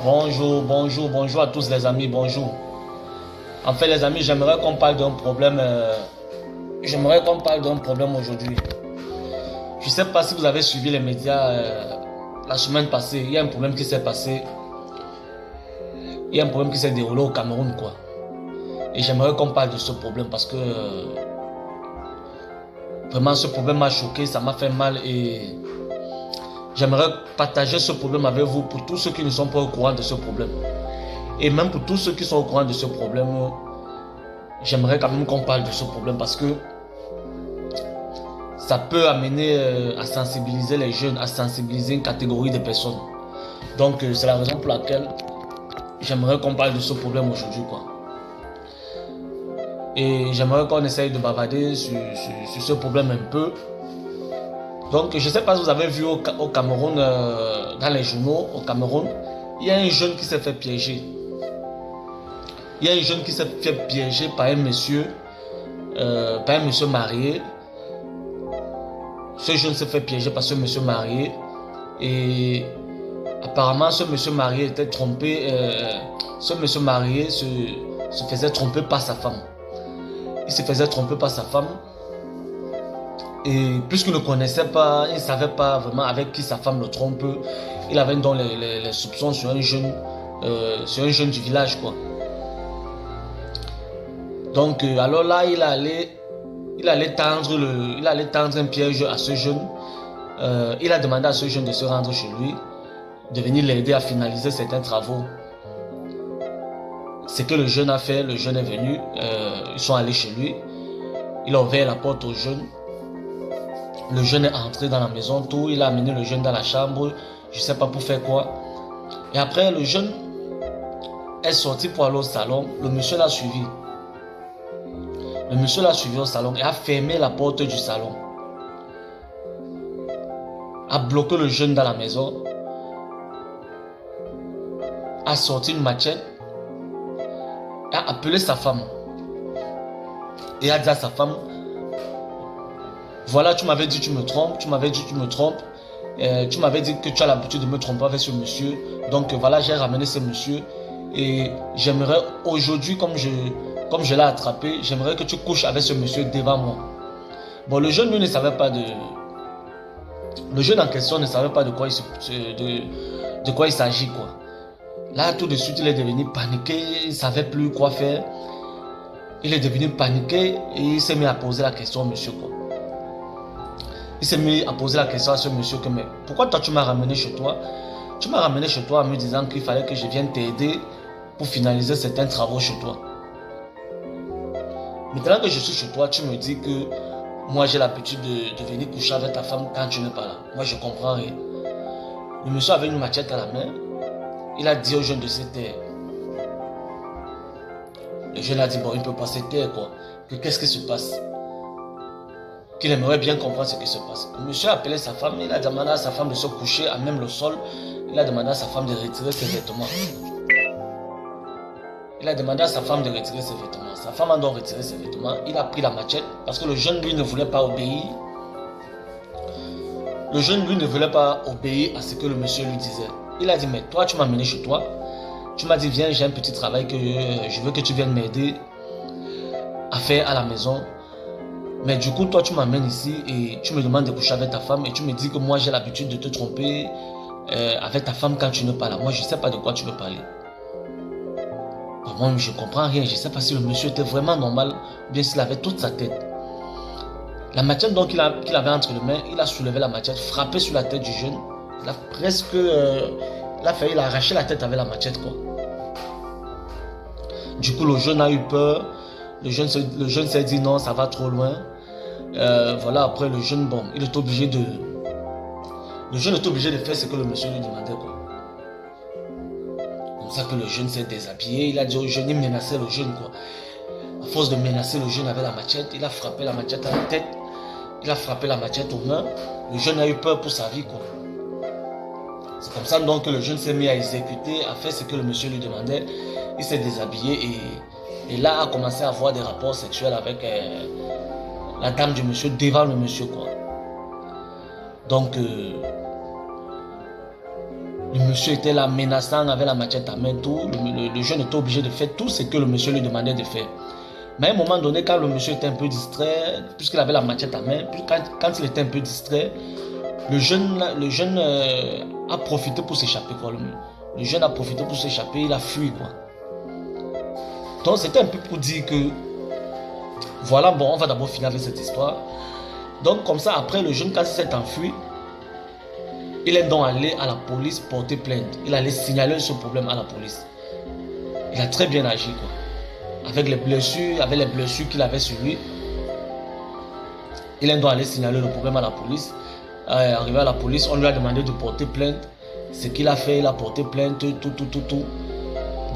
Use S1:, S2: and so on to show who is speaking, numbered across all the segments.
S1: Bonjour à tous les amis, bonjour. En fait les amis, j'aimerais qu'on parle d'un problème, aujourd'hui. Je ne sais pas si vous avez suivi les médias la semaine passée, il y a un problème qui s'est passé, il y a un problème qui s'est déroulé au Cameroun quoi. Et j'aimerais qu'on parle de ce problème parce que vraiment ce problème m'a choqué, ça m'a fait mal et j'aimerais partager ce problème avec vous pour tous ceux qui ne sont pas au courant de ce problème. Et même pour tous ceux qui sont au courant de ce problème, j'aimerais quand même qu'on parle de ce problème parce que ça peut amener à sensibiliser les jeunes, à sensibiliser une catégorie de personnes. Donc c'est la raison pour laquelle j'aimerais qu'on parle de ce problème aujourd'hui quoi. Et j'aimerais qu'on essaye de bavarder sur ce problème un peu. Donc je ne sais pas si vous avez vu au Cameroun, dans les journaux, au Cameroun, il y a un jeune qui s'est fait piéger. Il y a un jeune qui s'est fait piéger par un monsieur marié. Ce jeune s'est fait piéger par ce monsieur marié. Et apparemment, ce monsieur marié était trompé. Ce monsieur marié se faisait tromper par sa femme. Il se faisait tromper par sa femme. Et puisqu'il ne connaissait pas, il ne savait pas vraiment avec qui sa femme le trompe, il avait donc les soupçons sur un jeune du village quoi. Donc alors là, il allait tendre un piège à ce jeune. Il a demandé à ce jeune de se rendre chez lui, de venir l'aider à finaliser certains travaux. Ce que le jeune a fait, le jeune est venu, ils sont allés chez lui, il a ouvert la porte au jeune. Le jeune est entré dans la maison, tout, il a amené le jeune dans la chambre, je ne sais pas pour faire quoi. Et après, le jeune est sorti pour aller au salon, le monsieur l'a suivi. Le monsieur l'a suivi au salon et a fermé la porte du salon. A bloqué le jeune dans la maison. A sorti une machette. A appelé sa femme. Et a dit à sa femme, voilà, tu m'avais dit tu me trompes, tu m'avais dit tu me trompes. Tu m'avais dit que tu as l'habitude de me tromper avec ce monsieur. Donc voilà, j'ai ramené ce monsieur. Et j'aimerais aujourd'hui, comme je l'ai attrapé, j'aimerais que tu couches avec ce monsieur devant moi. Bon, le jeune, lui, ne savait pas de... Le jeune en question ne savait pas de quoi il s'agit, quoi. Là, tout de suite, il est devenu paniqué, il ne savait plus quoi faire. Il est devenu paniqué et il s'est mis à poser la question au monsieur, quoi. Il s'est mis à poser la question à ce monsieur que, mais pourquoi toi, tu m'as ramené chez toi? Tu m'as ramené chez toi en me disant qu'il fallait que je vienne t'aider pour finaliser certains travaux chez toi. Maintenant que je suis chez toi, tu me dis que moi j'ai l'habitude de venir coucher avec ta femme quand tu n'es pas là. Moi je comprends rien. Le monsieur avait une machette à la main. Il a dit au jeune de se taire. Le jeune a dit bon, il ne peut pas se taire quoi. Que qu'est-ce qui se passe? Qu'il aimerait bien comprendre ce qui se passe. Le monsieur a appelé sa femme, il a demandé à sa femme de se coucher à même le sol. Il a demandé à sa femme de retirer ses vêtements. Il a demandé à sa femme de retirer ses vêtements. Sa femme a donc retiré ses vêtements. Il a pris la machette parce que le jeune, lui, ne voulait pas obéir. Le jeune, lui, ne voulait pas obéir à ce que le monsieur lui disait. Il a dit, mais toi, tu m'as mené chez toi. Tu m'as dit, viens, j'ai un petit travail que je veux que tu viennes m'aider à faire à la maison. Mais du coup, toi, tu m'amènes ici et tu me demandes de coucher avec ta femme et tu me dis que moi, j'ai l'habitude de te tromper avec ta femme quand tu n'es pas là. Moi, je ne sais pas de quoi tu veux parler. Moi, je ne comprends rien. Je ne sais pas si le monsieur était vraiment normal ou bien s'il avait toute sa tête. La machette donc qu'il avait entre les mains, il a soulevé la machette, frappé sur la tête du jeune. Il a presque... il a arraché la tête avec la machette quoi. Du coup, le jeune a eu peur. Le jeune s'est dit non, ça va trop loin. Voilà, après le jeune, bon, il est obligé de... Le jeune est obligé de faire ce que le monsieur lui demandait quoi. Comme ça que le jeune s'est déshabillé, il a dit au jeune, il menaçait le jeune quoi. À force de menacer le jeune avec la machette, il a frappé la machette à la tête, il a frappé la machette aux mains. Le jeune a eu peur pour sa vie quoi. C'est comme ça donc que le jeune s'est mis à exécuter, à faire ce que le monsieur lui demandait. Il s'est déshabillé et là a commencé à avoir des rapports sexuels avec la dame du monsieur devant le monsieur quoi. Donc Le monsieur était là menaçant avec la machette à main, tout. Le jeune était obligé de faire tout ce que le monsieur lui demandait de faire. Mais à un moment donné, quand le monsieur était un peu distrait, puisqu'il avait la machette à main, quand il était un peu distrait, le jeune a profité pour s'échapper. Le jeune a profité pour s'échapper, il a fui. Quoi. Donc c'était un peu pour dire que, voilà, bon, on va d'abord finir avec cette histoire. Donc comme ça, après, le jeune, quand il s'est enfui, il est donc allé à la police porter plainte. Il allait signaler ce problème à la police. Il a très bien agi, quoi. Avec les blessures qu'il avait sur lui. Il est donc allé signaler le problème à la police. Arrivé à la police, on lui a demandé de porter plainte. Ce qu'il a fait, il a porté plainte, tout.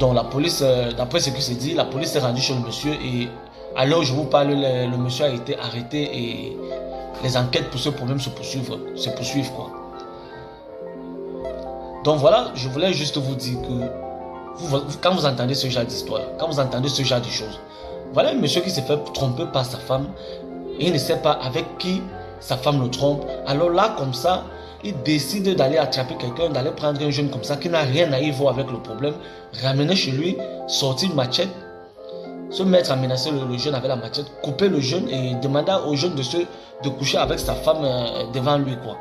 S1: Donc la police, d'après ce qui se dit, la police est rendue chez le monsieur et à l'heure où je vous parle, le monsieur a été arrêté et les enquêtes pour ce problème se poursuivent quoi. Donc voilà, je voulais juste vous dire que quand vous entendez ce genre d'histoire, quand vous entendez ce genre de choses, voilà un monsieur qui s'est fait tromper par sa femme et il ne sait pas avec qui sa femme le trompe. Alors là, comme ça, il décide d'aller attraper quelqu'un, d'aller prendre un jeune comme ça qui n'a rien à y voir avec le problème, ramener chez lui, sortir une machette, se mettre à menacer le jeune avec la machette, couper le jeune et demander au jeune de coucher avec sa femme devant lui quoi.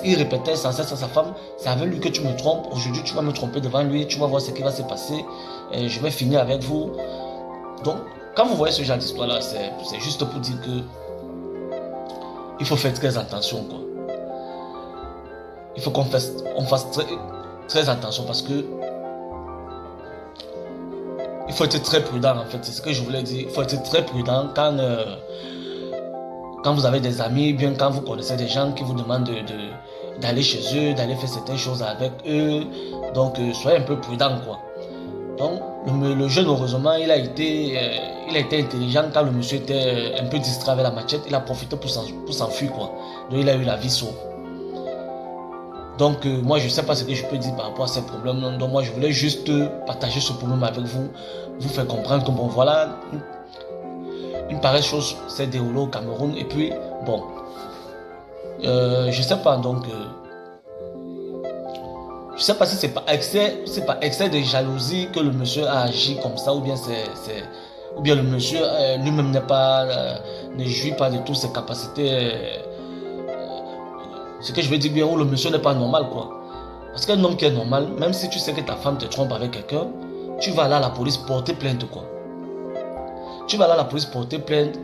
S1: Il répétait sans cesse à sa femme, c'est avec lui que tu me trompes, aujourd'hui tu vas me tromper devant lui, tu vas voir ce qui va se passer, et je vais finir avec vous. Donc, quand vous voyez ce genre d'histoire là, c'est juste pour dire que il faut faire très attention quoi. Il faut qu'on fasse très attention parce que il faut être très prudent en fait, c'est ce que je voulais dire. Il faut être très prudent quand vous avez des amis, bien quand vous connaissez des gens qui vous demandent d'aller chez eux, d'aller faire certaines choses avec eux. Donc soyez un peu prudent quoi. Donc le jeune heureusement il a été intelligent quand le monsieur était un peu distrait avec la machette, il a profité pour s'enfuir quoi. Donc il a eu la vie sauve. Donc moi je ne sais pas ce que je peux dire par rapport à ces problèmes. Donc moi je voulais juste partager ce problème avec vous, vous faire comprendre que bon voilà, une pareille chose s'est déroulée au Cameroun et puis bon, je sais pas donc, je sais pas si c'est pas excès de jalousie que le monsieur a agi comme ça ou bien ou bien le monsieur lui-même ne jouit pas de toutes ses capacités. Ce que je veux dire bien, où le monsieur n'est pas normal quoi. Parce qu'un homme qui est normal, même si tu sais que ta femme te trompe avec quelqu'un, tu vas aller à la police porter plainte quoi. Tu vas aller à la police porter plainte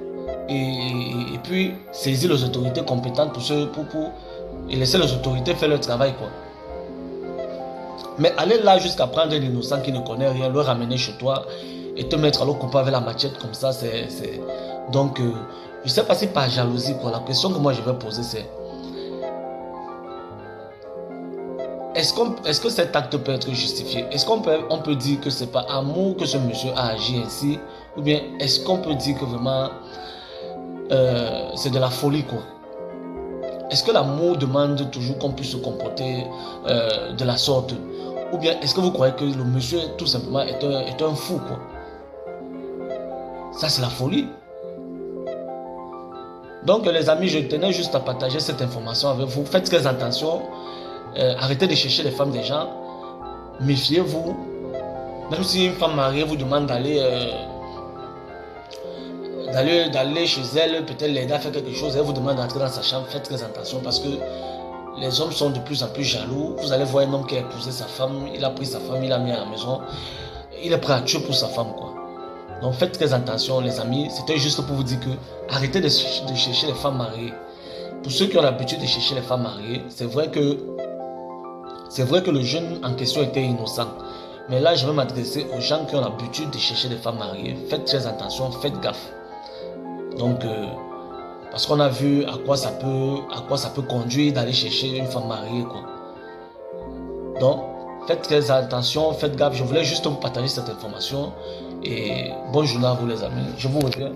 S1: et puis saisir les autorités compétentes et laisser les autorités faire leur travail quoi. Mais aller là jusqu'à prendre un innocent qui ne connaît rien, le ramener chez toi et te mettre à l'eau coupé avec la machette comme ça, c'est... Donc, je sais pas si par jalousie quoi. La question que moi je vais poser c'est: est-ce que cet acte peut être justifié? Est-ce qu'on peut dire que c'est pas amour que ce monsieur a agi ainsi? Ou bien est-ce qu'on peut dire que vraiment c'est de la folie quoi? Est-ce que l'amour demande toujours qu'on puisse se comporter de la sorte? Ou bien est-ce que vous croyez que le monsieur tout simplement est un fou quoi? Ça c'est la folie. Donc les amis, je tenais juste à partager cette information avec vous. Faites très attention. Arrêtez de chercher les femmes des gens. Méfiez-vous. Même si une femme mariée vous demande d'aller chez elle, peut-être l'aider à faire quelque chose, elle vous demande d'entrer dans sa chambre, faites très attention parce que les hommes sont de plus en plus jaloux. Vous allez voir un homme qui a épousé sa femme, il a pris sa femme, il l'a mis à la maison, il est prêt à tuer pour sa femme quoi. Donc faites très attention les amis, c'était juste pour vous dire que arrêtez de chercher les femmes mariées. Pour ceux qui ont l'habitude de chercher les femmes mariées, c'est vrai que le jeune en question était innocent. Mais là, je vais m'adresser aux gens qui ont l'habitude de chercher des femmes mariées. Faites très attention, faites gaffe. Donc, parce qu'on a vu à quoi ça peut conduire d'aller chercher une femme mariée, quoi. Donc, faites très attention, faites gaffe. Je voulais juste vous partager cette information. Et bonne journée à vous, les amis. Je vous reviens.